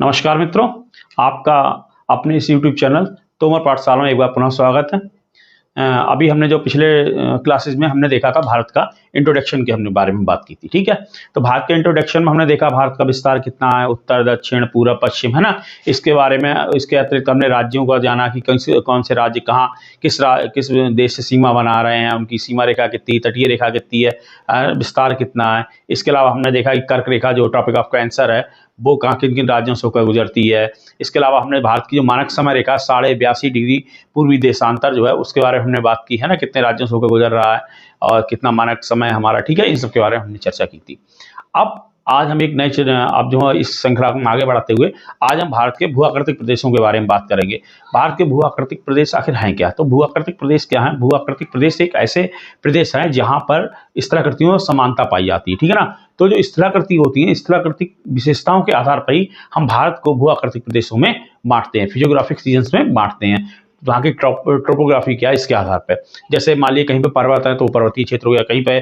नमस्कार मित्रों, आपका अपने इस YouTube चैनल तोमर पाठशाला में एक बार पुनः स्वागत है। अभी हमने जो पिछले क्लासेस में हमने देखा था भारत का इंट्रोडक्शन के हमने बारे में बात की थी, ठीक है। तो भारत के इंट्रोडक्शन में हमने देखा भारत का विस्तार कितना है, उत्तर दक्षिण पूर्व पश्चिम, है ना। इसके बारे में इसके अतिरिक्त हमने राज्यों का जाना कि कौन से राज्य कहाँ किस देश से सीमा बना रहे हैं, उनकी सीमा रेखा कितनी, तटीय रेखा कितनी है, विस्तार कितना है। इसके अलावा हमने देखा कि कर्क रेखा जो टॉपिक ऑफ कैंसर है वो कहाँ किन किन राज्यों से होकर गुजरती है। इसके अलावा हमने भारत की जो मानक समय रेखा 82.5 डिग्री पूर्वी देशांतर जो है उसके बारे में हमने बात की है ना, कितने राज्यों से होकर गुजर रहा है और कितना मानक समय हमारा, ठीक है। इन सब के बारे में हमने चर्चा की थी। अब आज हम एक नए अब जो है इस श्रृंखला में आगे बढ़ाते हुए आज हम भारत के भू-आकृतिक प्रदेशों के बारे में बात करेंगे। भारत के भू-आकृतिक प्रदेश आखिर हैं क्या? तो भू-आकृतिक प्रदेश क्या है? भू-आकृतिक प्रदेश एक ऐसे प्रदेश हैं जहां पर स्थलाकृतियों में समानता पाई जाती है, ठीक है ना। तो जो स्थलाकृति होती है, स्थलाकृतिक विशेषताओं के आधार पर ही हम भारत को भू-आकृतिक प्रदेशों में बांटते हैं, फिजियोग्राफिक रीजन्स में बांटते हैं। वहाँ की ट्रोपोग्राफी क्या है इसके आधार पर। जैसे मान लीजिए कहीं पे पर्वत है तो पर्वतीय क्षेत्र हो गया, कहीं पे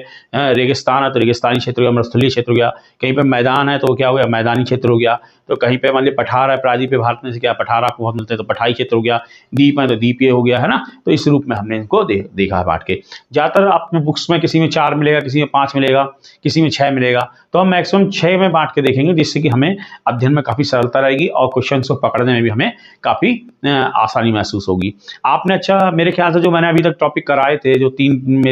रेगिस्तान है तो रेगिस्तानी क्षेत्र हो गया, मरुस्थलीय क्षेत्र हो गया, कहीं पे मैदान है तो क्या हो गया, मैदानी क्षेत्र हो गया। तो कहीं पे मान लीजिए पठार है, प्रायद्वीप पे भारत में से क्या पठार आपको बहुत मिलते हैं तो पठारी क्षेत्र हो गया, द्वीप है तो द्वीपीय हो गया, है ना। तो इस रूप में हमने इनको देखा है बांट के। ज़्यादातर आपने बुक्स में किसी में 4 मिलेगा, किसी में 5 मिलेगा, किसी में 6 मिलेगा। तो हम मैक्सिमम 6 में बांट के देखेंगे जिससे कि हमें अध्ययन में काफ़ी सरलता रहेगी और क्वेश्चन को पकड़ने में भी हमें काफ़ी आसानी महसूस होगी। आपने अच्छा मेरे ख्याल से जो मैंने अभी तक टॉपिक कराए थे, जो तीन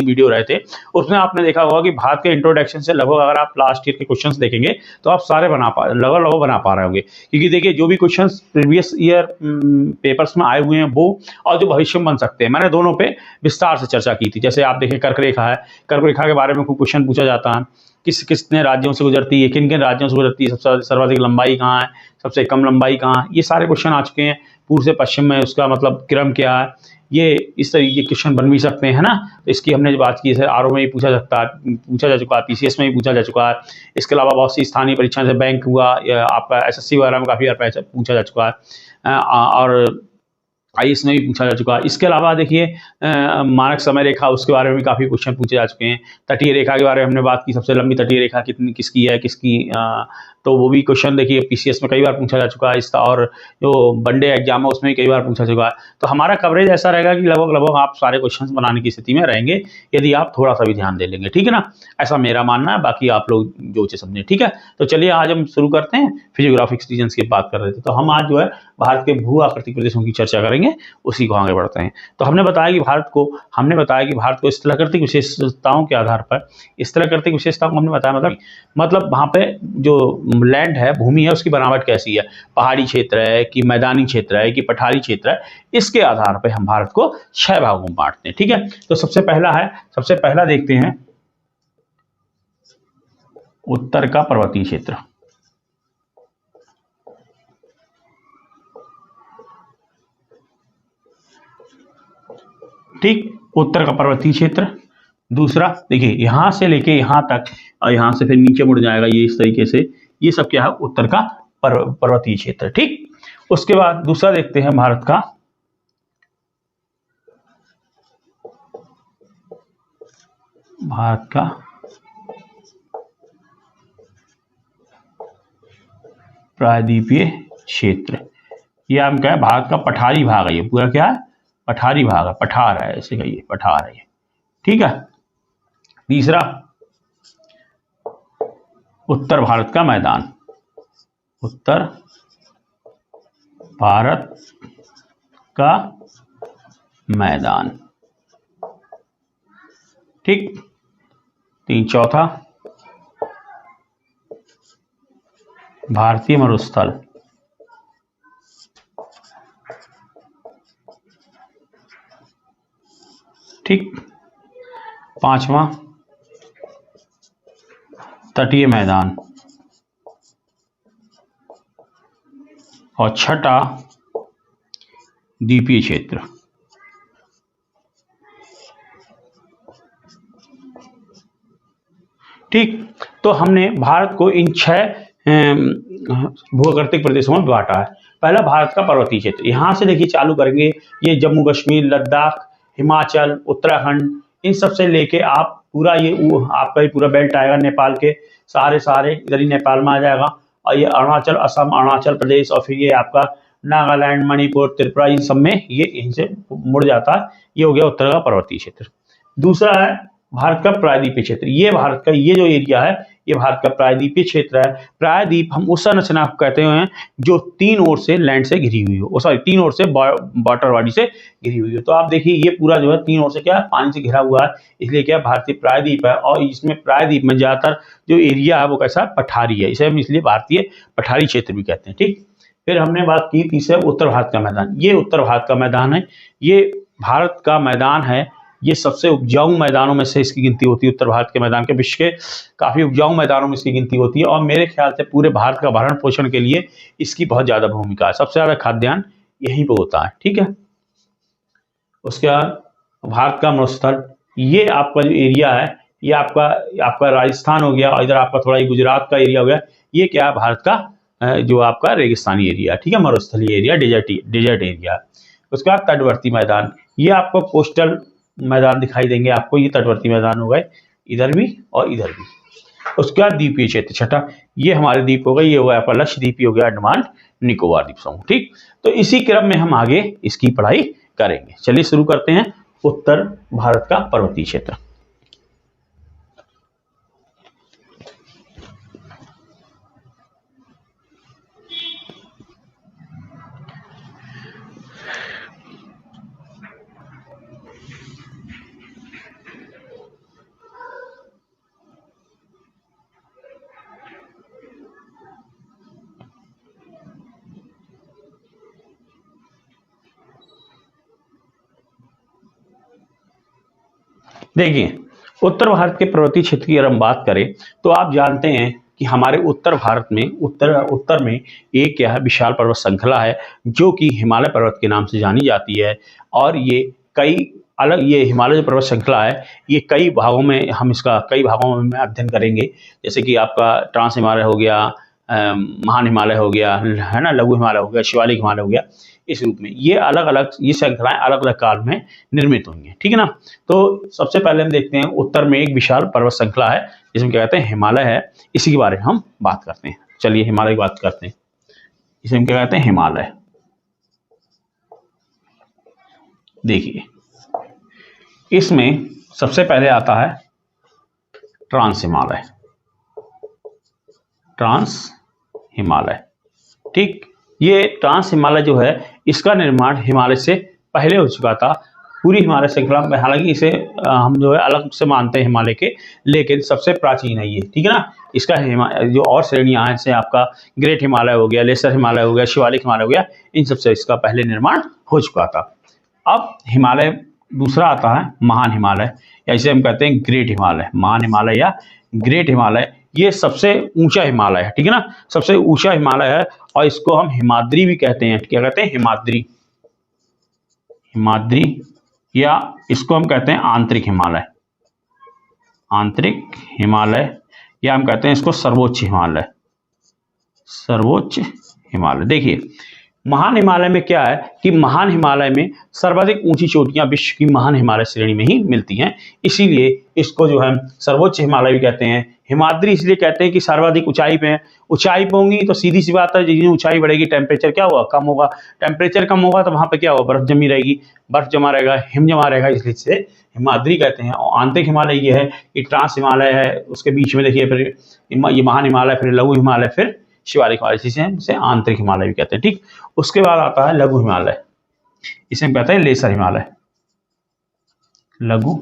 वीडियो रहे थे, उसमें आपने देखा होगा कि भारत के इंट्रोडक्शन से लगभग अगर आप लास्ट ईयर के क्वेश्चंस देखेंगे तो आप सारे लगभग बना पा रहे होंगे। क्योंकि देखिए जो भी क्वेश्चंस प्रीवियस ईयर पेपर्स में आए हुए हैं वो और जो भविष्य में बन सकते हैं, मैंने दोनों पे विस्तार से चर्चा की थी। जैसे आप देखें कर्क रेखा है, कर्क रेखा के बारे में कोई क्वेश्चन पूछा जाता है, कितने राज्यों से गुजरती है, किन किन राज्यों से गुजरती है, सबसे सर्वाधिक लंबाई कहाँ है, सबसे कम लंबाई कहाँ है, ये सारे क्वेश्चन आ चुके हैं। पूर्व से पश्चिम में उसका मतलब क्रम क्या है, ये इस तरीके के क्वेश्चन बन भी सकते हैं, है ना। तो इसकी हमने जो बात की है आरओ में भी पूछा जा चुका है, पीसीएस में भी पूछा जा चुका है। इसके अलावा बहुत सी स्थानीय परीक्षा से बैंक हुआ या आपका एसएससी वगैरह में काफ़ी बार पूछा जा चुका है और आईएएस में भी पूछा जा चुका है। इसके अलावा देखिए मानक समय रेखा उसके बारे में भी काफ़ी क्वेश्चन पूछे जा चुके हैं। तटीय रेखा के बारे में हमने बात की, सबसे लंबी तटीय रेखा किसकी है, तो वो भी क्वेश्चन देखिए पीसीएस में कई बार पूछा जा चुका है इसका, और जो वनडे एग्जाम है उसमें भी कई बार पूछा चुका है। तो हमारा कवरेज ऐसा रहेगा कि लगभग आप सारे क्वेश्चन बनाने की स्थिति में रहेंगे यदि आप थोड़ा सा भी ध्यान दे लेंगे, ठीक है ना। ऐसा मेरा मानना है, बाकी आप लोग जो चीज़ समझें, ठीक है। तो चलिए आज हम शुरू करते हैं। फिजियोग्राफिक रीजन्स की बात कर रहे थे तो हम आज जो है भारत के भू आकृतिक प्रदेशों की चर्चा करेंगे, उसी को आगे बढ़ते हैं। तो हमने बताया कि भारत को स्थलाकृतिक विशेषताओं के आधार पर, स्थलाकृतिक विशेषताओं को हमने बताया मतलब वहाँ पे जो लैंड है, भूमि है, उसकी बनावट कैसी है, पहाड़ी क्षेत्र है कि मैदानी क्षेत्र है कि पठारी क्षेत्र है, इसके आधार पर हम भारत को 6 भागों में बांटते हैं, ठीक है। तो सबसे पहला देखते हैं उत्तर का पर्वतीय क्षेत्र। ठीक, उत्तर का पर्वतीय क्षेत्र। दूसरा देखिए यहां से लेके यहां तक और यहां से फिर नीचे मुड़ जाएगा ये इस तरीके से, ये सब क्या है उत्तर का पर्वतीय क्षेत्र, ठीक। उसके बाद दूसरा देखते हैं भारत का प्रायद्वीपीय क्षेत्र। ये हम क्या है, भारत का पठारी भाग है, ये पूरा क्या है पठारी भाग है, पठार है, ऐसे कहिए पठार है ये, ठीक है। तीसरा उत्तर भारत का मैदान, उत्तर भारत का मैदान, ठीक। चौथा भारतीय मरुस्थल, ठीक। पांचवा तटीय मैदान और छठा द्वीपीय क्षेत्र, ठीक। तो हमने भारत को इन 6 भूआकृतिक प्रदेशों में बांटा है। पहला भारत का पर्वतीय क्षेत्र, यहां से देखिए चालू करेंगे, ये जम्मू कश्मीर, लद्दाख, हिमाचल, उत्तराखंड, इन सब से लेके आप पूरा ये आपका ही पूरा बेल्ट आएगा, नेपाल के सारे इधर ही नेपाल में आ जाएगा। और ये अरुणाचल, असम, अरुणाचल प्रदेश और फिर ये आपका नागालैंड, मणिपुर, त्रिपुरा, इन सब में ये इनसे मुड़ जाता है। ये हो गया उत्तर का पर्वतीय क्षेत्र। दूसरा है भारत का प्रायद्वीपीय क्षेत्र। ये भारत का ये जो एरिया है ये भारत का प्रायद्वीपीय क्षेत्र है। प्रायद्वीप हम उस संरचना को कहते हैं जो तीन ओर से लैंड से घिरी हुई हो, सॉरी तीन ओर से वाटर बॉडी से घिरी हुई हो। तो आप देखिए ये पूरा जो है तीन ओर से क्या है, पानी से घिरा हुआ है, इसलिए क्या भारतीय प्रायद्वीप है। और इसमें प्रायद्वीप में ज्यादातर जो एरिया है वो कैसा पठारी है, इसे हम इसलिए भारतीय पठारी क्षेत्र भी कहते हैं। ठीक, फिर हमने बात की तीसरा उत्तर भारत का मैदान। ये उत्तर भारत का मैदान है, ये भारत का मैदान है, ये सबसे उपजाऊ मैदानों में से इसकी गिनती होती है। उत्तर भारत के मैदान के विश्व के काफी उपजाऊ मैदानों में इसकी गिनती होती है और मेरे ख्याल से पूरे भारत का भरण पोषण के लिए इसकी बहुत ज्यादा भूमिका है। सबसे ज्यादा खाद्यान्न यहीं पे होता है। ठीक है, उसके बाद भारत का मरुस्थल, ये आपका जो एरिया है ये आपका राजस्थान हो गया और इधर आपका थोड़ा गुजरात का एरिया हो गया। ये क्या है, भारत का जो आपका रेगिस्तानी एरिया, ठीक है, मरुस्थलीय एरिया, डेजर्ट एरिया। उसके बाद तटवर्ती मैदान, ये आपको कोस्टल मैदान दिखाई देंगे आपको, ये तटवर्ती मैदान हो गए इधर भी और इधर भी। उसके बाद द्वीपीय क्षेत्र छठा, ये हमारे द्वीप हो गए, ये हो गया आपका लक्षद्वीप, हो गया अंडमान निकोबार द्वीप समूह। ठीक, तो इसी क्रम में हम आगे इसकी पढ़ाई करेंगे। चलिए शुरू करते हैं। उत्तर भारत का पर्वतीय क्षेत्र। देखिए, उत्तर भारत के पर्वतीय क्षेत्र की अगर हम बात करें तो आप जानते हैं कि हमारे उत्तर भारत में उत्तर में एक क्या है, विशाल पर्वत श्रृंखला है जो कि हिमालय पर्वत के नाम से जानी जाती है। और ये कई अलग, ये हिमालय जो पर्वत श्रृंखला है ये कई भागों में, हम इसका कई भागों में अध्ययन करेंगे। जैसे कि आपका ट्रांस हिमालय हो गया, महान हिमालय हो गया, है ना, लघु हिमालय हो गया, शिवालिक हिमालय हो गया। इस रूप में ये अलग अलग, ये श्रृंखलाएं अलग अलग काल में निर्मित हुई हैं। ठीक है ना। तो सबसे पहले हम देखते हैं उत्तर में एक विशाल पर्वत श्रृंखला है जिसमें क्या कहते हैं, हिमालय है। इसी के बारे में हम बात करते हैं। चलिए हिमालय की बात करते हैं। इसे हम क्या कहते हैं, हिमालय। देखिए इसमें सबसे पहले आता है ट्रांस हिमालय। ट्रांस हिमालय, ठीक, ये ट्रांस हिमालय जो है इसका निर्माण हिमालय से पहले हो चुका था। पूरी हिमालय श्रृंखला में, हालांकि इसे हम जो है अलग से मानते हैं हिमालय के, लेकिन सबसे प्राचीन है ये। ठीक है ना। इसका जो और श्रेणियां हैं, जैसे आपका ग्रेट हिमालय हो गया, लेसर हिमालय हो गया, शिवालिक हिमालय हो गया, इन सबसे इसका पहले निर्माण हो चुका था। अब हिमालय दूसरा आता है महान हिमालय, या इसे हम कहते हैं ग्रेट हिमालय। महान हिमालय या ग्रेट हिमालय, ये सबसे ऊंचा हिमालय है। ठीक है ना, सबसे ऊंचा हिमालय है और इसको हम हिमाद्री भी कहते हैं। क्या कहते हैं, हिमाद्री। हिमाद्री, या इसको हम कहते हैं आंतरिक हिमालय। आंतरिक हिमालय, या हम कहते हैं इसको सर्वोच्च हिमालय। सर्वोच्च हिमालय। देखिए महान हिमालय में क्या है कि महान हिमालय में सर्वाधिक ऊंची चोटियां विश्व की महान हिमालय श्रेणी में ही मिलती हैं, इसीलिए इसको जो है सर्वोच्च हिमालय भी कहते हैं। हिमाद्री इसलिए कहते हैं कि सर्वाधिक ऊंचाई पे है। ऊंचाई पे होंगी तो सीधी सी बात है, जितनी ऊंचाई बढ़ेगी टेम्परेचर क्या होगा, कम होगा। टेम्परेचर कम होगा तो वहां पे क्या होगा, बर्फ जमी रहेगी, बर्फ जमा रहेगा, हिम जमा रहेगा, इसलिए से हिमाद्री कहते हैं। और आंतरिक हिमालय ये है कि ट्रांस हिमालय है, उसके बीच में देखिए फिर ये महान हिमालय, फिर लघु हिमालय, फिर शिवालिक हिमालय, जिसे आंतरिक हिमालय भी कहते हैं। ठीक, उसके बाद आता है लघु हिमालय, इसे हम कहते हैं लेसर हिमालय। लघु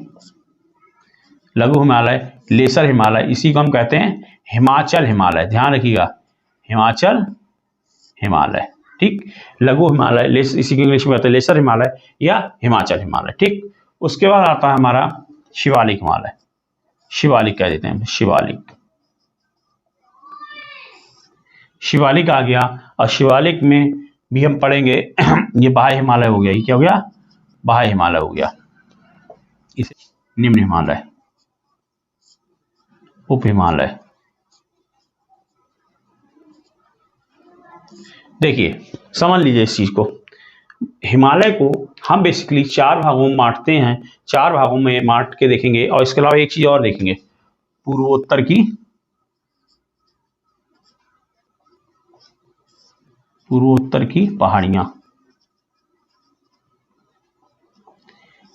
हिमालय, लेसर हिमालय, इसी को हम कहते हैं हिमाचल हिमालय। ध्यान रखिएगा, हिमाचल हिमालय। ठीक, लघु हिमालय, इसी को इंग्लिश में कहते हैं लेसर हिमालय या हिमाचल हिमालय। ठीक, उसके बाद आता है हमारा शिवालिक हिमालय। शिवालिक कह देते हैं, शिवालिक। शिवालिक आ गया, और शिवालिक में भी हम पढ़ेंगे ये बाह्य हिमालय हो गया। ये क्या हो गया, बाह्य हिमालय हो गया। इसे निम्न हिमालय, उप हिमालय। देखिए समझ लीजिए इस चीज को, हिमालय को हम बेसिकली चार भागों में बांटते हैं। चार भागों में बांट के देखेंगे, और इसके अलावा एक चीज और देखेंगे, पूर्वोत्तर की पूर्वोत्तर की पहाड़ियां।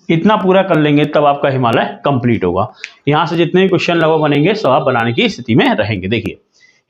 इतना पूरा कर लेंगे तब आपका हिमालय कंप्लीट होगा। यहां से जितने भी क्वेश्चन लगभग बनेंगे सब आप बनाने की स्थिति में रहेंगे। देखिए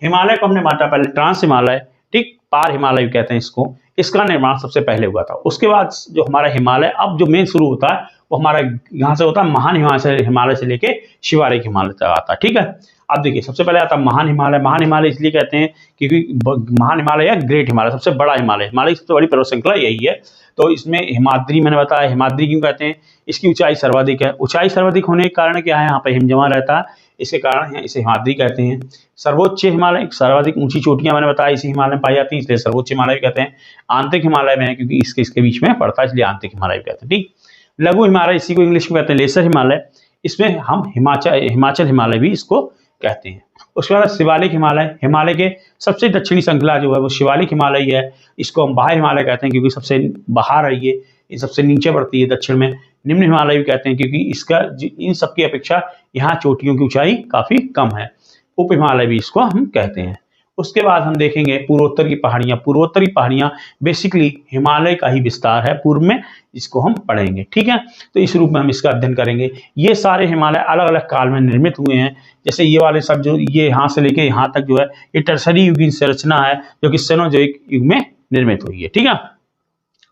हिमालय को हमने बांटा पहले ट्रांस हिमालय, ठीक, पार हिमालय भी कहते हैं इसको। इसका निर्माण सबसे पहले हुआ था। उसके बाद जो हमारा हिमालय अब जो मेन शुरू होता है वो हमारा यहाँ से होता है महान हिमालय से लेके शिवालिक हिमालय तक आता है, ठीक है। अब देखिए सबसे पहले आता है महान हिमालय। महान हिमालय इसलिए कहते हैं क्योंकि महान हिमालय या ग्रेट हिमालय, सबसे बड़ा हिमालय, हिमालय की सबसे बड़ी पर्वत श्रृंखला यही है। तो इसमें हिमाद्री मैंने बताया, हिमाद्री क्यों कहते हैं, इसकी ऊंचाई सर्वाधिक है। ऊंचाई सर्वाधिक होने के कारण क्या है, यहाँ पे हिमजमा रहता है, इसके कारण इसे हिमाद्री कहते हैं। सर्वोच्च हिमालय, सर्वाधिक ऊंची चोटियां मैंने बताया इसी हिमालय में पाई जाती है, इसलिए सर्वोच्च हिमालय भी कहते हैं। आंतरिक हिमालय में है क्योंकि इसके बीच में पड़ता है, इसलिए आंतरिक हिमालय भी कहते हैं, ठीक। लघु हिमालय, इसी को इंग्लिश में कहते हैं लेसर हिमालय, इसमें हम हिमाचल हिमालय भी इसको कहते हैं। उसके बाद शिवालिक हिमालय, हिमालय के सबसे दक्षिणी श्रृंखला जो है वो शिवालिक हिमालय ही है। इसको हम बाह्य हिमालय कहते हैं क्योंकि सबसे बाहर है ये सबसे नीचे पड़ती है दक्षिण में। निम्न हिमालय भी कहते हैं क्योंकि इसका इन सब की अपेक्षा यहाँ चोटियों की ऊंचाई काफी कम है। उप हिमालय भी इसको हम कहते हैं। उसके बाद हम देखेंगे पूर्वोत्तर की पहाड़ियां। पूर्वोत्तर की पहाड़ियां बेसिकली हिमालय का ही विस्तार है पूर्व में, इसको हम पढ़ेंगे, ठीक है। तो इस रूप में हम इसका अध्ययन करेंगे। ये सारे हिमालय अलग अलग काल में निर्मित हुए हैं। जैसे ये वाले सब जो ये यहाँ से लेके यहाँ तक जो है ये टर्सरी युग की संरचना है जो कि सेनोजोइक युग में निर्मित हुई है, ठीक है।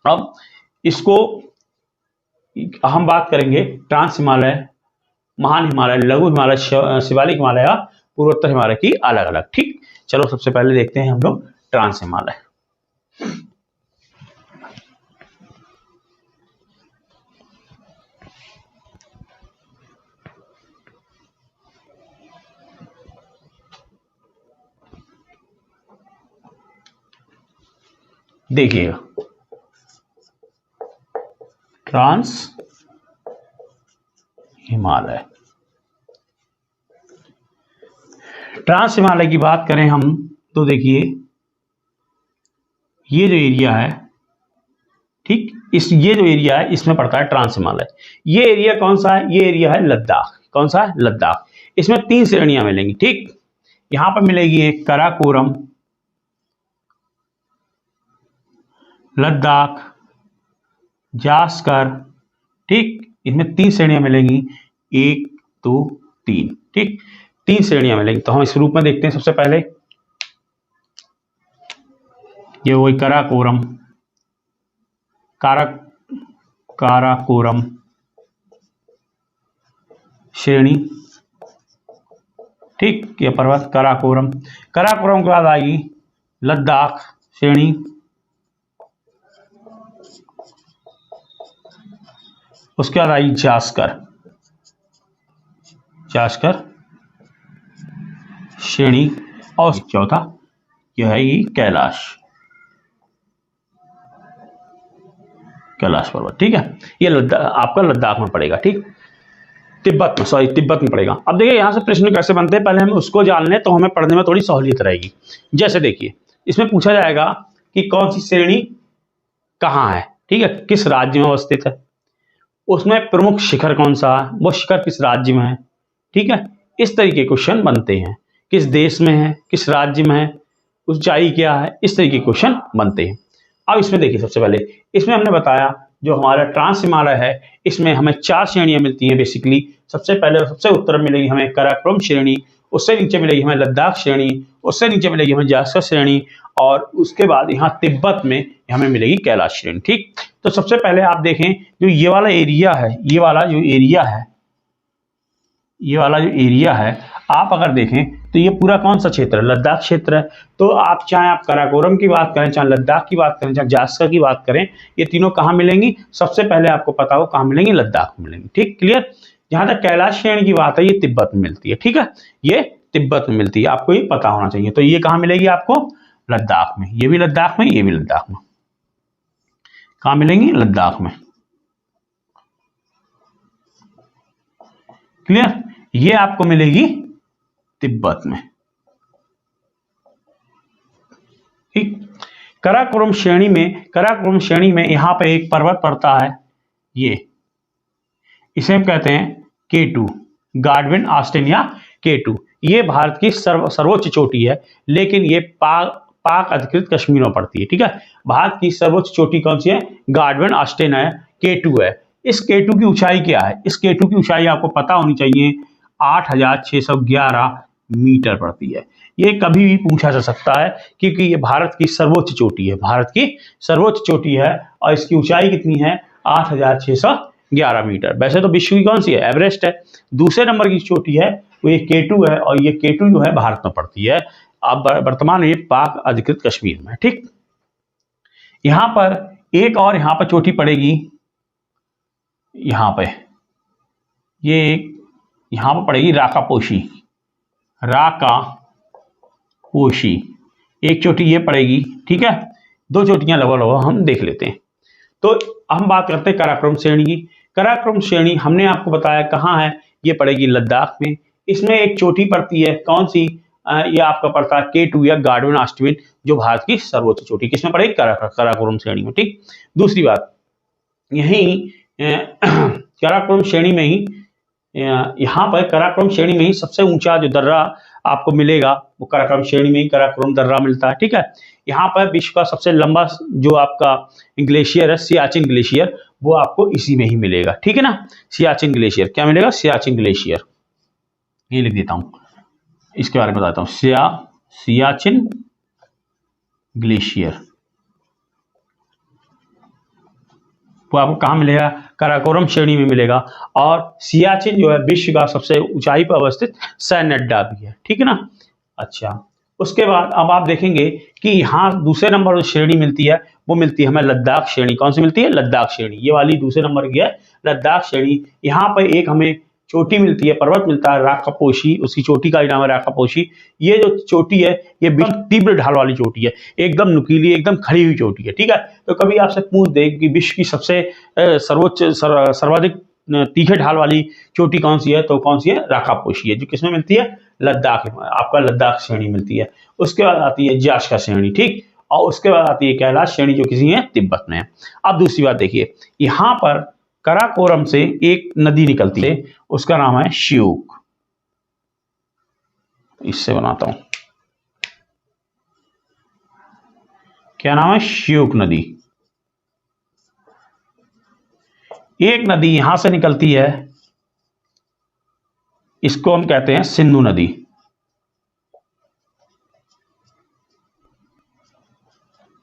अब इसको हम बात करेंगे ट्रांस हिमालय, महान हिमालय, लघु हिमालय, शिवालिक हिमालय या पूर्वोत्तर हिमालय की अलग अलग, ठीक। चलो सबसे पहले देखते हैं हम लोग ट्रांस हिमालय। देखिएगा ट्रांस हिमालय, ट्रांस हिमालय की बात करें हम तो देखिए ये जो एरिया है, ठीक, ये जो एरिया है इसमें पड़ता है ट्रांस हिमालय। ये एरिया कौन सा है, ये एरिया है लद्दाख। कौन सा है, लद्दाख। इसमें 3 श्रेणियां मिलेंगी, ठीक। यहां पर मिलेगी एक काराकोरम, लद्दाख, जास्कर, ठीक। इसमें 3 श्रेणियां मिलेंगी, 1 2 3, ठीक। 3 श्रेणियां मिलेंगी। तो हम इस रूप में देखते हैं। सबसे पहले ये वही काराकोरम, काराकोरम श्रेणी, ठीक। ये पर्वत काराकोरम। काराकोरम के बाद आएगी लद्दाख श्रेणी, उसके बाद आई जास्कर, जास्कर श्रेणी, और चौथा यह है ये कैलाश, कैलाश पर्वत, ठीक है। ये आपका लद्दाख में पड़ेगा, ठीक। तिब्बत में पड़ेगा। अब देखिए यहां से प्रश्न कैसे बनते हैं, पहले हम उसको जान लें तो हमें पढ़ने में थोड़ी सहूलियत रहेगी। जैसे देखिए इसमें पूछा जाएगा कि कौन सी श्रेणी कहाँ है, ठीक है, किस राज्य में अवस्थित है, उसमें प्रमुख शिखर कौन सा है, वो शिखर किस राज्य में है, ठीक है। इस तरीके के क्वेश्चन बनते हैं। किस देश में है, किस राज्य में है, ऊंचाई क्या है, इस तरीके के क्वेश्चन बनते हैं। अब इसमें देखिए सबसे पहले इसमें हमने बताया जो हमारा ट्रांस हिमालय है इसमें हमें 4 श्रेणियां मिलती हैं बेसिकली। सबसे पहले सबसे उत्तर मिलेगी हमें काराकोरम श्रेणी, उससे नीचे मिलेगी हमें लद्दाख श्रेणी, उससे नीचे मिलेगी हमें जास्कर श्रेणी, और उसके बाद यहाँ तिब्बत में हमें मिलेगी कैलाश श्रेणी, ठीक। तो सबसे पहले आप देखें जो ये वाला एरिया है, ये वाला जो एरिया है आप अगर देखें तो ये पूरा कौन सा क्षेत्र है, लद्दाख क्षेत्र है। तो आप चाहे आप काराकोरम की बात करें, चाहे लद्दाख की बात करें, चाहे जास्कर की बात करें, ये तीनों कहाँ मिलेंगी, सबसे पहले आपको पता हो कहाँ मिलेंगी, लद्दाख में मिलेंगी, ठीक, क्लियर। जहां तक कैलाश श्रेणी की बात है ये तिब्बत में मिलती है, ठीक है, ये तिब्बत में मिलती है, आपको ये पता होना चाहिए। तो ये कहाँ मिलेगी आपको, लद्दाख में, ये भी लद्दाख में, ये भी लद्दाख में। कहाँ मिलेंगी, लद्दाख में, क्लियर। ये आपको मिलेगी तिब्बत में, ठीक। काराकोरम श्रेणी में यहां पे एक पर्वत पड़ता है, ये इसे हम कहते हैं K2, गाडविन ऑस्टिन या K2। ये भारत की सर्वोच्च चोटी है, लेकिन ये पाक अधिकृत कश्मीर में पड़ती है। ठीक है, भारत की सर्वोच्च चोटी कौन सी है? गार्डवन ऑस्टेन है, K2 है। इस K2 की ऊंचाई क्या है? इस K2 की ऊंचाई आपको पता होनी चाहिए, 8611 मीटर पड़ती है। ये कभी भी पूछा जा सकता है क्योंकि ये भारत की सर्वोच्च चोटी है, भारत की सर्वोच्च चोटी है और इसकी ऊंचाई कितनी है? 8611 मीटर। वैसे तो विश्व की कौन सी है? एवरेस्ट है। दूसरे नंबर की चोटी है वो ये K2 है और ये K2 जो है भारत में पड़ती है। अब वर्तमान में पाक अधिकृत कश्मीर में। ठीक, यहां पर एक और यहां पर चोटी पड़ेगी, यहां पे ये यहां पर पड़ेगी राकापोशी, राकापोशी एक चोटी ये पड़ेगी। ठीक है, दो चोटियां लगभग हम देख लेते हैं। तो हम बात करते हैं काराकोरम श्रेणी की। काराकोरम श्रेणी हमने आपको बताया कहाँ है, ये पड़ेगी लद्दाख में। इसमें एक चोटी पड़ती है, कौन सी? ये आपका पड़ता है K2 या गार्डवन ऑस्टेन, जो भारत की सर्वोच्च चोटी किसमें पड़ेगी? काराकोरम श्रेणी में। ठीक, दूसरी बात यही काराकोरम श्रेणी में ही, यहाँ पर काराकोरम श्रेणी में ही सबसे ऊंचा जो दर्रा आपको मिलेगा वो काराकोरम श्रेणी में ही काराकोरम दर्रा मिलता है। ठीक है, यहाँ पर विश्व का सबसे लंबा जो आपका ग्लेशियर है, सियाचिन ग्लेशियर, वो आपको इसी में ही मिलेगा। ठीक है ना, सियाचिन ग्लेशियर। क्या मिलेगा? सियाचिन ग्लेशियर। ये लिख देता हूं, इसके बारे में बताता हूं। सियाचिन ग्लेशियर वो आपको कहाँ मिलेगा? काराकोरम श्रेणी में मिलेगा। और सियाचिन जो है विश्व का सबसे ऊंचाई पर अवस्थित सैन्य अड्डा भी है। ठीक है ना। अच्छा, उसके बाद अब आप देखेंगे कि यहाँ दूसरे नंबर जो श्रेणी मिलती है वो मिलती है हमें लद्दाख श्रेणी। कौन सी मिलती है? लद्दाख श्रेणी। ये वाली दूसरे नंबर की है लद्दाख श्रेणी। यहाँ पर एक हमें चोटी मिलती है, पर्वत मिलता है राकापोशी, उसकी चोटी का ही नाम है राकापोशी। ये जो चोटी है ये तीव्र ढाल वाली चोटी है, एकदम नुकीली, एकदम खड़ी हुई चोटी है। ठीक है, तो कभी आपसे पूछ दे कि विश्व की सबसे सर्वाधिक तीखे ढाल वाली चोटी कौन सी है, तो कौन सी है? राकापोशी है, जो किसमें मिलती है? लद्दाख में, आपका लद्दाख श्रेणी मिलती है। उसके बाद आती है जास्का श्रेणी। ठीक, और उसके बाद आती है कैलाश श्रेणी, जो किसी है तिब्बत में है। अब दूसरी बात देखिए, यहाँ पर काराकोरम से एक नदी निकलती है, उसका नाम है श्योक। इससे बनाता हूं, क्या नाम है? श्योक नदी। एक नदी यहां से निकलती है, इसको हम कहते हैं सिंधु नदी।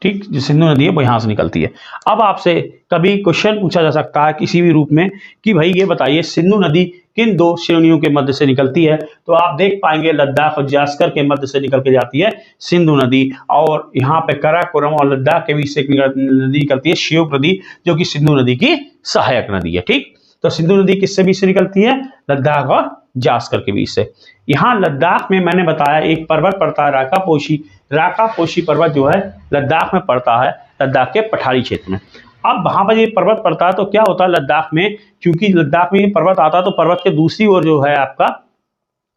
ठीक, जो सिंधु नदी है वो यहां से निकलती है। अब आपसे कभी क्वेश्चन पूछा जा सकता है किसी भी रूप में कि भाई ये बताइए सिंधु नदी किन दो श्रेणियों के मध्य से निकलती है, तो आप देख पाएंगे लद्दाख और जास्कर के मध्य से निकल के जाती है सिंधु नदी, और यहाँ पे काराकोरम और लद्दाख के बीच से नदी निकलती है श्योक नदी, जो कि सिंधु नदी की सहायक नदी है। ठीक, तो सिंधु नदी किससे बीच से निकलती है? लद्दाख और जास्कर के बीच से। यहाँ लद्दाख में मैंने बताया एक पर्वत पड़ता है राकापोशी। राकापोशी पर्वत जो है लद्दाख में पड़ता है, लद्दाख के पठारी क्षेत्र में। अब वहां पर ये पर्वत पड़ता है तो क्या होता है लद्दाख में, क्योंकि लद्दाख में ये पर्वत आता है तो पर्वत के दूसरी ओर जो है आपका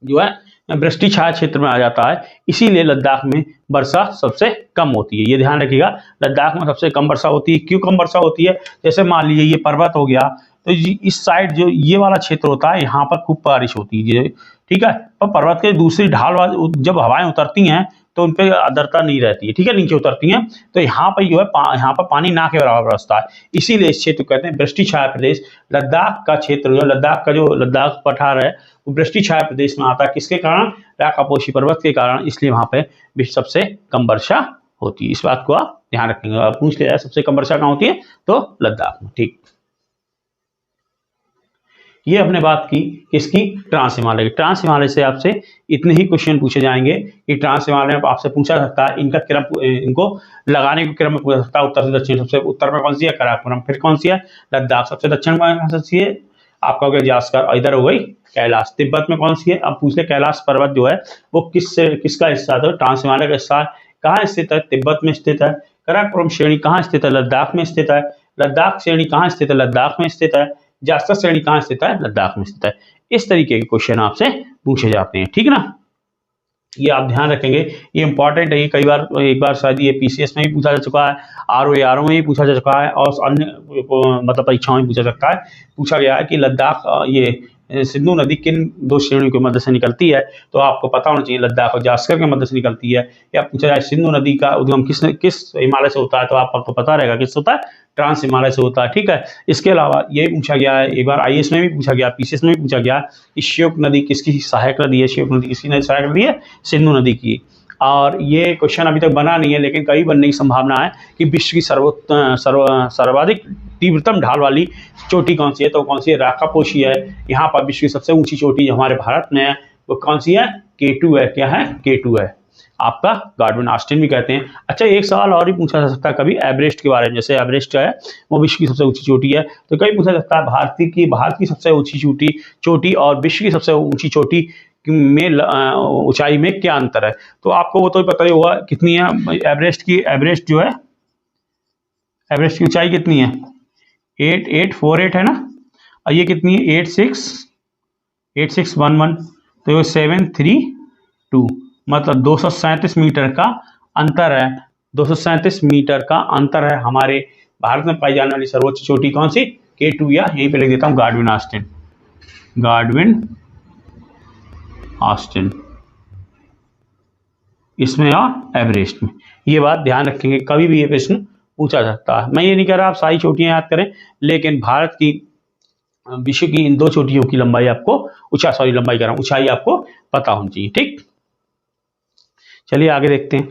जो है वृष्टि छाया क्षेत्र में आ जाता है, इसीलिए लद्दाख में वर्षा सबसे कम होती है। ये ध्यान रखिएगा, लद्दाख में सबसे कम वर्षा होती है। क्यों कम वर्षा होती है? जैसे मान लीजिए ये पर्वत हो गया, तो इस साइड जो ये वाला क्षेत्र होता है यहाँ पर खूब बारिश होती है। ठीक है, पर पर्वत के दूसरी ढाल वाले जब हवाएं उतरती हैं तो उन पर आर्द्रता नहीं रहती है। ठीक है, नीचे उतरती हैं तो यहाँ पर जो है यहाँ पर पानी ना के बराबर बरसता है, इसीलिए इस क्षेत्र को कहते हैं वृष्टि छाया प्रदेश। लद्दाख का क्षेत्र जो लद्दाख का जो लद्दाख पठार है वो वृष्टि छाया प्रदेश में आता है। किसके कारण? राकापोशी पर्वत के कारण, इसलिए वहां पे सबसे कम वर्षा होती है। इस बात को आप ध्यान रखेंगे। पूछ लिया सबसे कम वर्षा कहाँ होती है, तो लद्दाख में। ठीक, ये हमने बात की किसकी? ट्रांस हिमालय की। ट्रांस हिमालय से आपसे इतने ही क्वेश्चन पूछे जाएंगे कि ट्रांस हिमालय में आपसे पूछा सकता है इनका क्रम, इनको लगाने के क्रम में पूछा सकता है। उत्तर से दक्षिण, सबसे उत्तर में कौन सी है? काराकोरम। फिर कौन सी है? लद्दाख। सबसे दक्षिण में कौन सी है? आपका हो गया जास्कर, और इधर हो गई कैलाश। तिब्बत में कौन सी है? अब पूछ ले कैलाश पर्वत जो है वो किसका हिस्सा है? ट्रांस हिमालय का हिस्सा। कहाँ स्थित है? तिब्बत में स्थित है। काराकोरम श्रेणी कहाँ स्थित है? लद्दाख में स्थित है। लद्दाख श्रेणी कहाँ स्थित है? लद्दाख में स्थित है। जास्कर श्रेणी कहाँ स्थित है? लद्दाख में स्थित है। इस तरीके के क्वेश्चन आपसे पूछे जाते हैं। ठीक है ना, ये आप ध्यान रखेंगे, ये इंपॉर्टेंट है। ये कई बार, एक बार शायद ये पीसीएस में भी पूछा जा चुका है, आरओ में भी पूछा जा चुका है, और अन्य मतलब परीक्षाओं में पूछा सकता है। पूछा गया है कि लद्दाख ये सिंधु नदी किन दो श्रेणियों के मध्य से निकलती है, तो आपको पता होना चाहिए लद्दाख और जास्कर के मध्य से निकलती है। या पूछा जाए सिंधु नदी का उद्गम किस हिमालय से होता है, तो आपको पता रहेगा किस होता है, ट्रांस हिमालय से होता है। ठीक है, इसके अलावा ये पूछा गया है, एक बार आईएएस में भी पूछा गया, पीसीएस में भी पूछा गया, श्योक नदी किसकी सहायक नदी है, श्योक नदी किसकी सहायक नदी है, सिंधु नदी की। और ये क्वेश्चन अभी तक बना नहीं है, लेकिन कभी बनने की संभावना है कि विश्व की सर्वाधिक तीव्रतम ढाल वाली चोटी कौन सी है, तो कौन सी है, राकापोशी है। यहाँ पर विश्व की सबसे ऊंची चोटी जो हमारे भारत में है वो कौन सी है, K2 है। क्या है, K2 है, आपका गार्डविन ऑस्टिन भी कहते हैं। अच्छा, एक सवाल और भी पूछा जा सकता है कभी एवरेस्ट के बारे में, जैसे एवरेस्ट है वो विश्व की सबसे ऊंची चोटी है, तो कभी पूछा सकता है भारत की सबसे ऊंची चोटी और विश्व की सबसे ऊंची चोटी में ऊंचाई में क्या अंतर है। तो आपको वो तो पता ही होगा कितनी है एवरेस्ट जो है, एवरेस्ट की ऊंचाई कितनी है, 8848 है ना, और ये कितनी है 8611, तो ये 732, मतलब 237 मीटर का अंतर है। 237 मीटर का अंतर है। हमारे भारत में पाई जाने वाली सर्वोच्च चोटी कौन सी, K2, या यहीं पे लिख देता हूँ गार्डविन ऑस्टिन इसमें और एवरेस्ट में। ये बात ध्यान रखेंगे, कभी भी ये प्रश्न पूछा जाता है। मैं ये नहीं कह रहा आप सारी चोटियां याद करें, लेकिन भारत की विश्व की इन दो चोटियों की लंबाई आपको ऊंचाई आपको पता होनी चाहिए। ठीक, चलिए आगे देखते हैं।